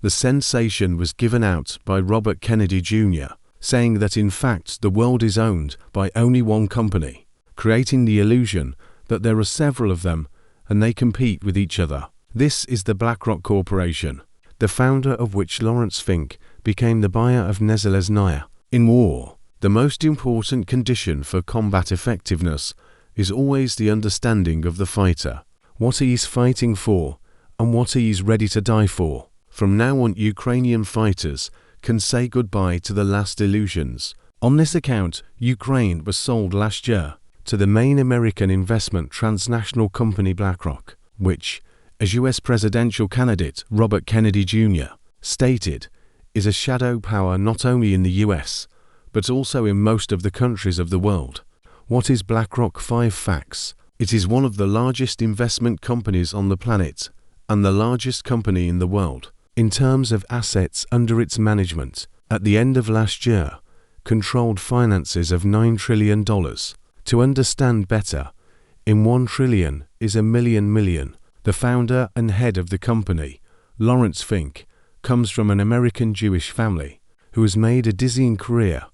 The sensation was given out by Robert Kennedy Jr., saying that in fact the world is owned by only one company, creating the illusion that there are several of them and they compete with each other. This is the BlackRock Corporation, the founder of which, Lawrence Fink, became the buyer of Nezalezhnaya. In war, the most important condition for combat effectiveness is always the understanding of the fighter, what he is fighting for, and what he is ready to die for. From now on, Ukrainian fighters can say goodbye to the last illusions. On this account, Ukraine was sold last year to the main American investment transnational company BlackRock, which, as US presidential candidate Robert Kennedy Jr. stated, is a shadow power not only in the US, but also in most of the countries of the world. What is BlackRock? 5 facts. It is one of the largest investment companies on the planet and the largest company in the world. In terms of assets under its management, at the end of last year, controlled finances of $9 trillion. To understand better, in 1 trillion is a million. The founder and head of the company, Lawrence Fink, comes from an American Jewish family who has made a dizzying career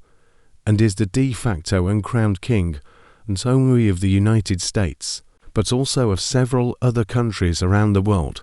and is the de facto and crowned king not only of the United States, but also of several other countries around the world.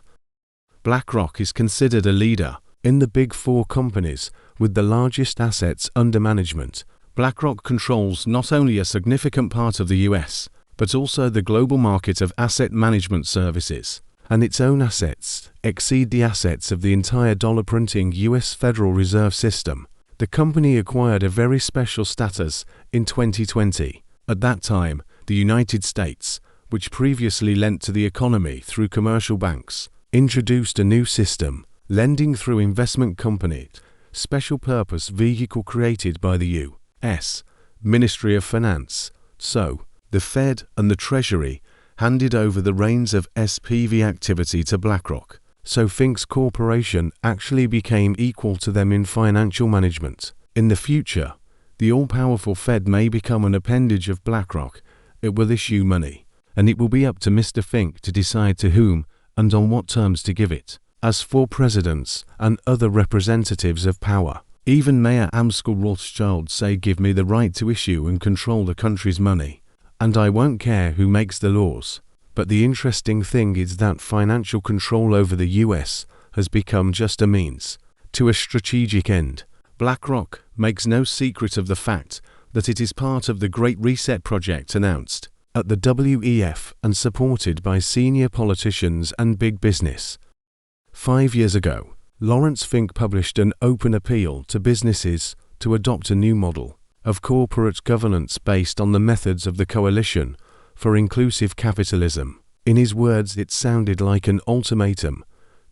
BlackRock is considered a leader in the Big Four companies with the largest assets under management. BlackRock controls not only a significant part of the US, but also the global market of asset management services, and its own assets exceed the assets of the entire dollar-printing US Federal Reserve System. The company acquired a very special status in 2020. At that time, the United States, which previously lent to the economy through commercial banks, introduced a new system, lending through investment company, special purpose vehicle created by the U.S. Ministry of Finance. So, the Fed and the Treasury handed over the reins of SPV activity to BlackRock. So Fink's corporation actually became equal to them in financial management. In the future, the all-powerful Fed may become an appendage of BlackRock. It will issue money, and it will be up to Mr. Fink to decide to whom and on what terms to give it. As for presidents and other representatives of power, even Mayor Amskel Rothschild say, give me the right to issue and control the country's money, and I won't care who makes the laws. But the interesting thing is that financial control over the US has become just a means to a strategic end. BlackRock makes no secret of the fact that it is part of the Great Reset project announced at the WEF and supported by senior politicians and big business. 5 years ago, Lawrence Fink published an open appeal to businesses to adopt a new model of corporate governance based on the methods of the Coalition for Inclusive Capitalism. In his words, it sounded like an ultimatum.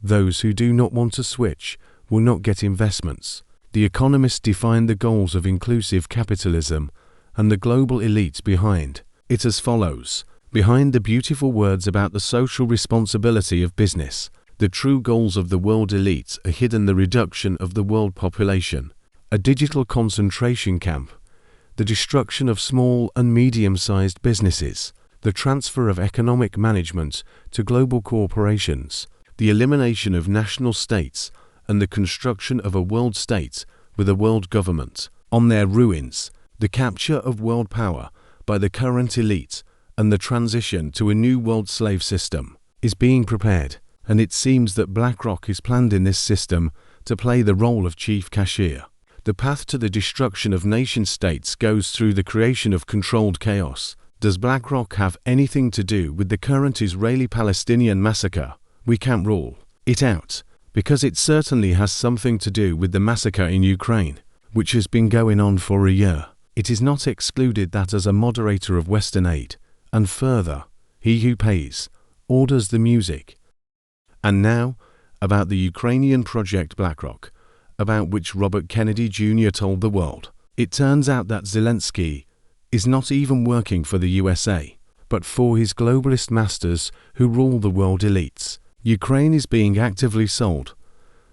Those who do not want to switch will not get investments. The Economist defined the goals of inclusive capitalism and the global elite behind it as follows. Behind the beautiful words about the social responsibility of business, the true goals of the world elite are hidden: the reduction of the world population, a digital concentration camp, the destruction of small and medium-sized businesses, the transfer of economic management to global corporations, the elimination of national states, and the construction of a world state with a world government on their ruins, the capture of world power by the current elite, and the transition to a new world slave system is being prepared, and it seems that BlackRock is planned in this system to play the role of chief cashier. The path to the destruction of nation-states goes through the creation of controlled chaos. Does BlackRock have anything to do with the current Israeli-Palestinian massacre? We can't rule it out, because it certainly has something to do with the massacre in Ukraine, which has been going on for a year. It is not excluded that as a moderator of Western aid, and further, he who pays, orders the music. And now, about the Ukrainian project BlackRock, about which Robert Kennedy Jr. told the world. It turns out that Zelensky is not even working for the USA, but for his globalist masters who rule the world elites. Ukraine is being actively sold.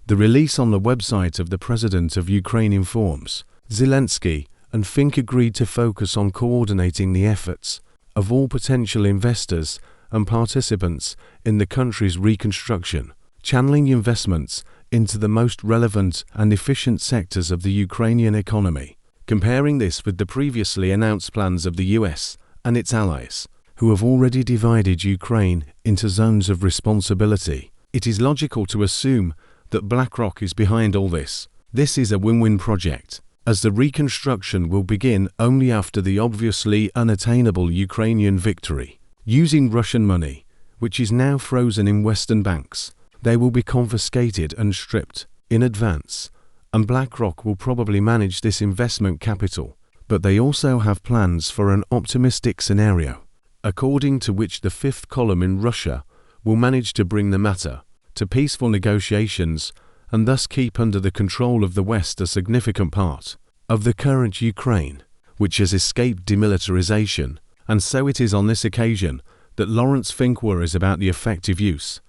The release on the website of the President of Ukraine informs Zelensky and Fink agreed to focus on coordinating the efforts of all potential investors and participants in the country's reconstruction, channeling investments into the most relevant and efficient sectors of the Ukrainian economy. Comparing this with the previously announced plans of the US and its allies, who have already divided Ukraine into zones of responsibility, it is logical to assume that BlackRock is behind all this. This is a win-win project, as the reconstruction will begin only after the obviously unattainable Ukrainian victory. Using Russian money, which is now frozen in Western banks, they will be confiscated and stripped in advance, and BlackRock will probably manage this investment capital. But they also have plans for an optimistic scenario, according to which the fifth column in Russia will manage to bring the matter to peaceful negotiations and thus keep under the control of the West a significant part of the current Ukraine, which has escaped demilitarization. And so it is on this occasion that Lawrence Fink worries about the effective use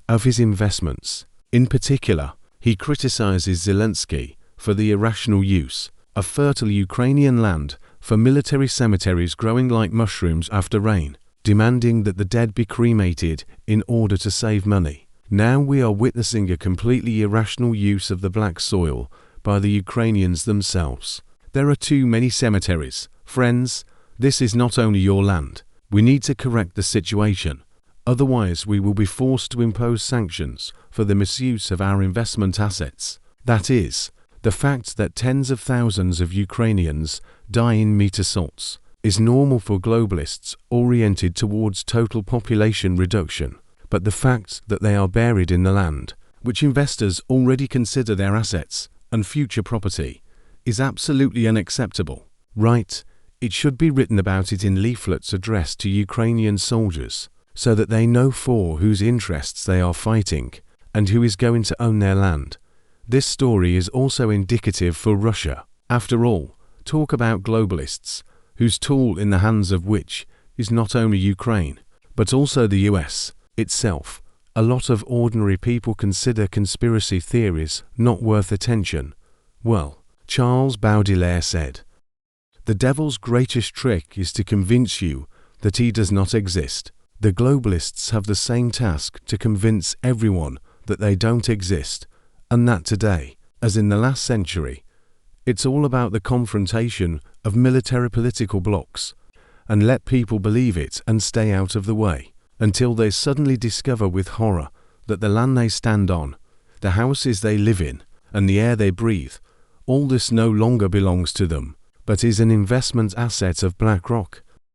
of his investments. In particular, he criticizes Zelensky for the irrational use of fertile Ukrainian land for military cemeteries growing like mushrooms after rain, demanding that the dead be cremated in order to save money. Now we are witnessing a completely irrational use of the black soil by the Ukrainians themselves. There are too many cemeteries. Friends, this is not only your land. We need to correct the situation. Otherwise, we will be forced to impose sanctions for the misuse of our investment assets. That is, the fact that tens of thousands of Ukrainians die in meat assaults is normal for globalists oriented towards total population reduction. But the fact that they are buried in the land, which investors already consider their assets and future property, is absolutely unacceptable. Right? It should be written about it in leaflets addressed to Ukrainian soldiers, so that they know for whose interests they are fighting and who is going to own their land. This story is also indicative for Russia. After all, talk about globalists, whose tool in the hands of which is not only Ukraine, but also the US itself. A lot of ordinary people consider conspiracy theories not worth attention. Well, Charles Baudelaire said, "The devil's greatest trick is to convince you that he does not exist." The globalists have the same task to convince everyone that they don't exist, and that today, as in the last century, it's all about the confrontation of military political blocs, and let people believe it and stay out of the way, until they suddenly discover with horror that the land they stand on, the houses they live in, and the air they breathe, all this no longer belongs to them, but is an investment asset of BlackRock.